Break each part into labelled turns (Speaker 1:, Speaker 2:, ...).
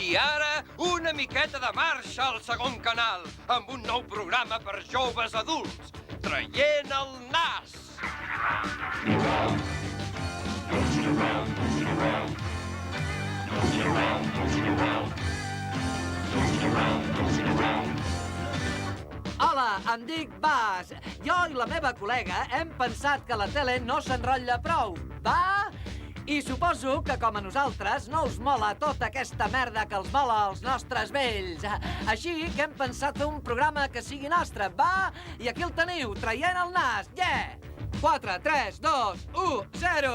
Speaker 1: I ara, una miqueta de marxa al segon canal, amb un nou programa per joves adults, Traient el nas!
Speaker 2: Hola, em dic Bas. Jo i la meva col·lega hem pensat que la tele no s'enrotlla prou. Va? I suposo que, com a nosaltres, no us mola tota aquesta merda que els mola als nostres vells. Així que hem pensat fer un programa que sigui nostre, va? I aquí el teniu, Traient el nas, yeah! 4, 3, 2, 1, 0.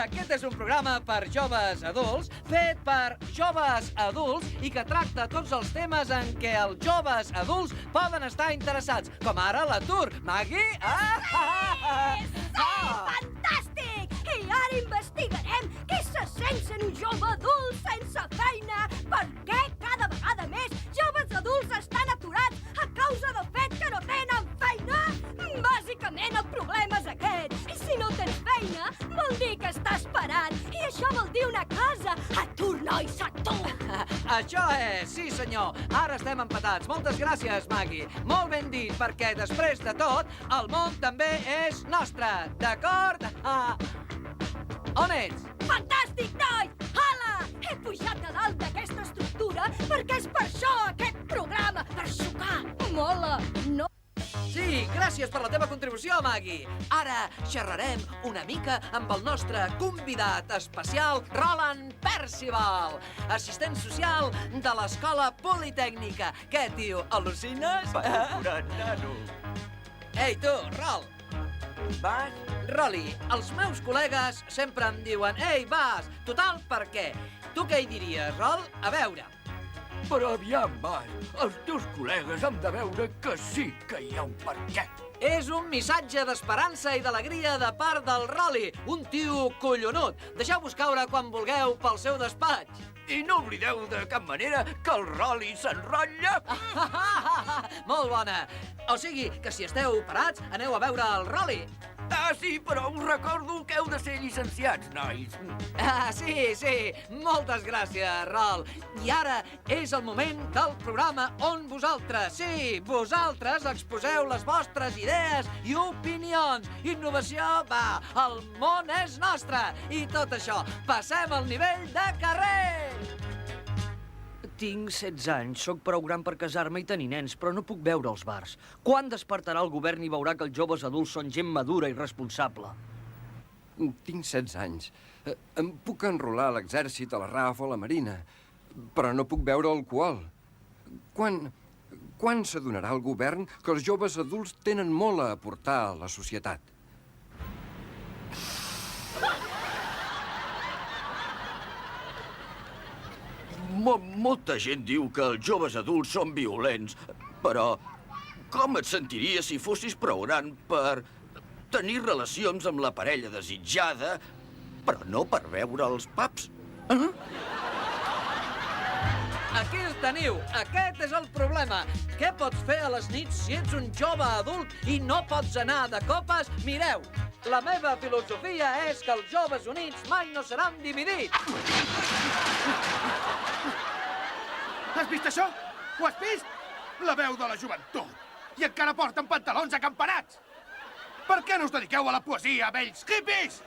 Speaker 2: Aquest és un programa per joves adults, fet per joves adults i que tracta tots els temes en què els joves adults poden estar interessats, com ara l'atur. Maggie?
Speaker 3: Sí, fantàstic! I ara investigarem què se sent sent un jove adult sense feina. Per què cada vegada més joves adults estan aturats a causa del fet que no tenen feina? Bàsicament el problema és aquest. I si no tens feina, vol dir que estàs parat. I això vol dir una cosa. Atur, nois, atur!
Speaker 2: Això és, sí senyor. Ara estem empatats. Moltes gràcies, Maggie. Molt ben dit, perquè després de tot, el món també és nostre. D'acord? On ets?
Speaker 3: Fantàstic, nois! Hola! He pujat a dalt d'aquesta estructura perquè és per això aquest programa, per xocar. Mola, no?
Speaker 2: Sí, gràcies per la teva contribució, Maggie. Ara xerrarem una mica amb el nostre convidat especial, Roland Percival, assistent social de l'Escola Politècnica. Què, tio, al·lucines?
Speaker 4: Forat, nano.
Speaker 2: Ei, tu, Rol.
Speaker 4: Vas?
Speaker 2: Roli, els meus col·legues sempre em diuen «Ei, Bas, total, per què?» Tu què hi diries, Rol? A veure.
Speaker 4: Però aviam, Vas, els teus col·legues han de veure que sí que hi ha un per què.
Speaker 2: És un missatge d'esperança i d'alegria de part del Roli, un tio collonut. Deixeu-vos caure quan vulgueu pel seu despatx.
Speaker 4: I no oblideu de cap manera que el Roli s'enrotlla.
Speaker 2: Molt bona. O sigui, que si esteu parats, aneu a veure el Roli.
Speaker 4: Ah, sí, però us recordo que heu de ser llicenciats, nois.
Speaker 2: Sí, sí. Moltes gràcies, Rol. I ara és el moment del programa on vosaltres, sí, vosaltres exposeu les vostres idees i opinions. Innovació, va, el món és nostre. I tot això, passem al nivell de carrer.
Speaker 5: Tinc 16 anys, sóc prou gran per casar-me i tenir nens, però no puc veure els bars. Quan despertarà el govern i veurà que els joves adults són gent madura i responsable?
Speaker 1: Tinc 16 anys. Em puc enrolar a l'exèrcit, a la RAF o a la Marina, però no puc beure alcohol. Quan s'adonarà el govern que els joves adults tenen molt a aportar a la societat?
Speaker 4: Molta gent diu que els joves adults són violents, però com et sentiries si fossis prou gran per tenir relacions amb la parella desitjada, però no per veure els pubs?
Speaker 2: Aquí el teniu. Aquest és el problema. Què pots fer a les nits si ets un jove adult i no pots anar de copes? Mireu, la meva filosofia és que els joves units mai no seran dividits.
Speaker 6: Has vist això? Ho has vist? La veu de la joventut. I encara porten pantalons acampanats. Per què no us dediqueu a la poesia, vells hippies?